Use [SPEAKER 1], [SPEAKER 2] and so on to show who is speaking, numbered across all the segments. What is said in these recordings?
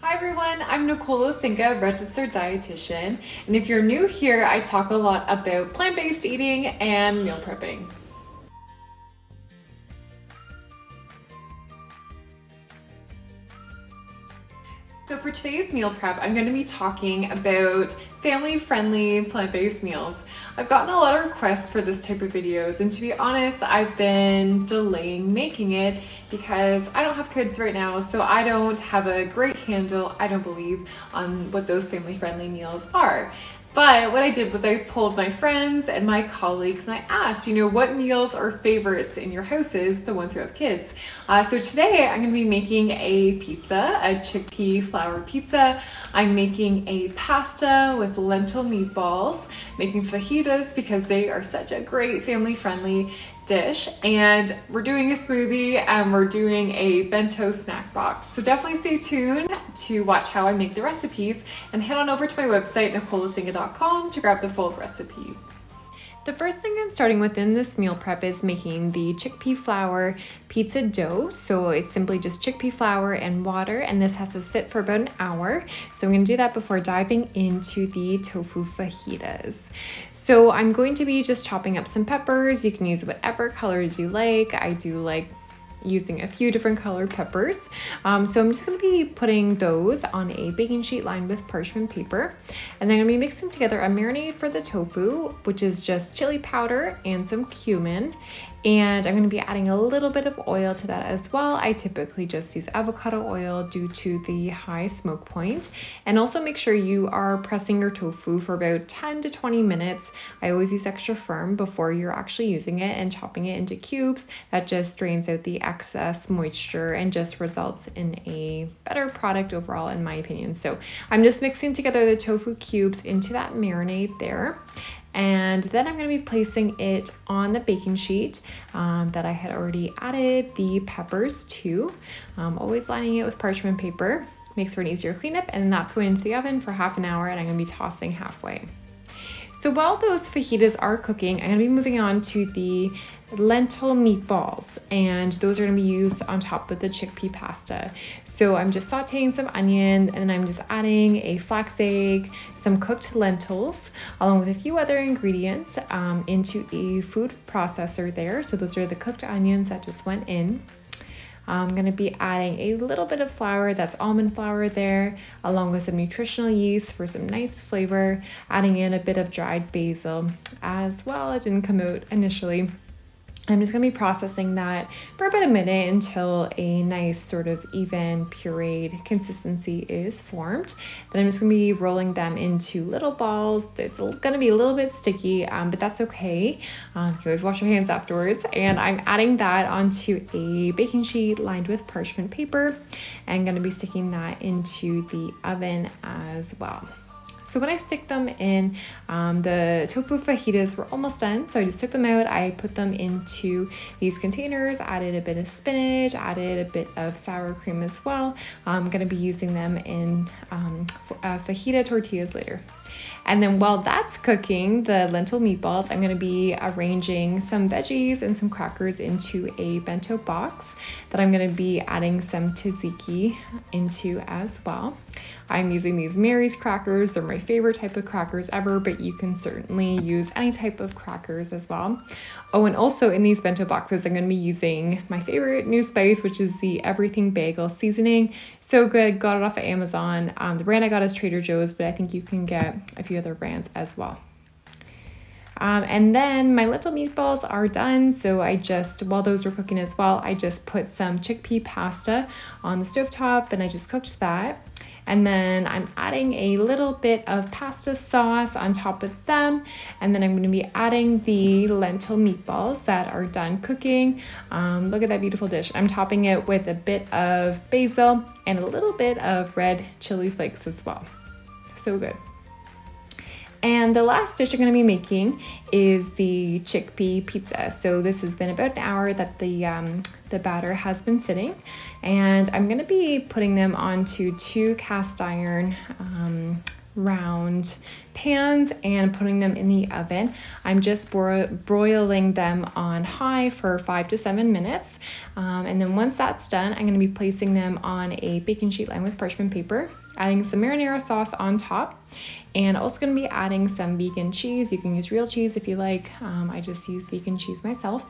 [SPEAKER 1] Hi everyone, I'm Nicole Osinga, registered dietitian, and if you're new here, I talk a lot about plant-based eating and meal prepping. So for today's meal prep, I'm going to be talking about family-friendly plant-based meals. I've gotten a lot of requests for this type of videos, and to be honest, I've been delaying making it because I don't have kids right now, so I don't have a great handle, I don't believe, on what those family-friendly meals are. But what I did was I polled my friends and my colleagues and I asked, what meals are favorites in your houses, the ones who have kids. So today I'm going to be making a pizza, a chickpea flour pizza. I'm making a pasta with lentil meatballs, making fajitas because they are such a great family-friendly dish, and we're doing a smoothie and we're doing a bento snack box. So definitely stay tuned to watch how I make the recipes and head on over to my website nicoleosinga.com to grab the full recipes. The first thing I'm starting with in this meal prep is making the chickpea flour pizza dough. So it's simply just chickpea flour and water, and this has to sit for about an hour. So I'm going to do that before diving into the tofu fajitas. So I'm going to be just chopping up some peppers. You can use whatever colors you like. I do like using a few different colored peppers. So I'm just going to be putting those on a baking sheet lined with parchment paper. And then I'm going to be mixing together a marinade for the tofu, which is just chili powder and some cumin. And I'm going to be adding a little bit of oil to that as well. I typically just use avocado oil due to the high smoke point. And also make sure you are pressing your tofu for about 10 to 20 minutes. I always use extra firm before you're actually using it and chopping it into cubes. That just drains out the excess moisture and just results in a better product overall, in my opinion. So I'm just mixing together the tofu cubes into that marinade there. And then I'm going to be placing it on the baking sheet that I had already added the peppers to. Always lining it with parchment paper, makes for an easier cleanup, and that's going into the oven for half an hour, and I'm going to be tossing halfway. So while those fajitas are cooking, I'm going to be moving on to the lentil meatballs, and those are going to be used on top of the chickpea pasta. So I'm just sauteing some onion, and then I'm just adding a flax egg, some cooked lentils, along with a few other ingredients into a food processor there. So those are the cooked onions that just went in. I'm going to be adding a little bit of flour, that's almond flour there, along with some nutritional yeast for some nice flavor, adding in a bit of dried basil as well. It didn't come out initially. I'm just going to be processing that for about a minute until a nice sort of even pureed consistency is formed. Then I'm just going to be rolling them into little balls. It's going to be a little bit sticky, but that's okay. You always wash your hands afterwards. And I'm adding that onto a baking sheet lined with parchment paper and going to be sticking that into the oven as well. So when I stick them in, the tofu fajitas were almost done. So I just took them out. I put them into these containers, added a bit of spinach, added a bit of sour cream as well. I'm going to be using them in fajita tortillas later. And then while that's cooking, the lentil meatballs, I'm going to be arranging some veggies and some crackers into a bento box that I'm going to be adding some tzatziki into as well. I'm using these Mary's crackers. They're my favorite type of crackers ever, but you can certainly use any type of crackers as well. Oh, and also in these bento boxes, I'm going to be using my favorite new spice, which is the everything bagel seasoning. So good, got it off of Amazon. The brand I got is Trader Joe's, but I think you can get a few other brands as well. And then my lentil meatballs are done. So while those were cooking as well, I just put some chickpea pasta on the stovetop and I just cooked that. And then I'm adding a little bit of pasta sauce on top of them. And then I'm going to be adding the lentil meatballs that are done cooking. Look at that beautiful dish. I'm topping it with a bit of basil and a little bit of red chili flakes as well. So good. And the last dish I'm going to be making is the chickpea pizza. So this has been about an hour that the batter has been sitting, and I'm going to be putting them onto two cast iron round pans and putting them in the oven. I'm just broiling them on high for 5 to 7 minutes. And then once that's done, I'm going to be placing them on a baking sheet lined with parchment paper, adding some marinara sauce on top, and also going to be adding some vegan cheese. You can use real cheese if you like. I just use vegan cheese myself.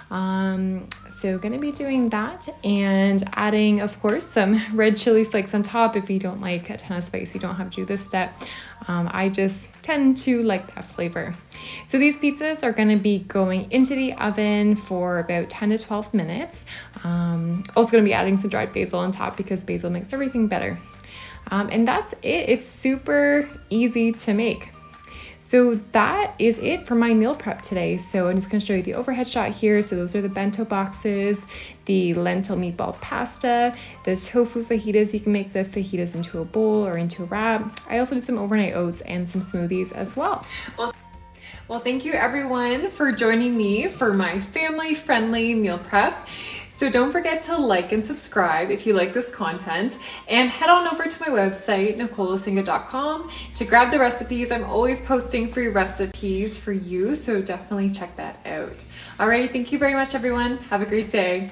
[SPEAKER 1] So going to be doing that and adding, of course, some red chili flakes on top. If you don't like a ton of spice, you don't have to do this step. I just tend to like that flavor. So these pizzas are going to be going into the oven for about 10 to 12 minutes. Also going to be adding some dried basil on top because basil makes everything better. And that's it. It's super easy to make. So that is it for my meal prep today. So I'm just going to show you the overhead shot here. So those are the bento boxes, the lentil meatball pasta, the tofu fajitas. You can make the fajitas into a bowl or into a wrap. I also did some overnight oats and some smoothies as well. Well, thank you everyone for joining me for my family-friendly meal prep. So don't forget to like and subscribe if you like this content, and head on over to my website, NicoleLasinga.com, to grab the recipes. I'm always posting free recipes for you, so definitely check that out. All right, thank you very much, everyone. Have a great day.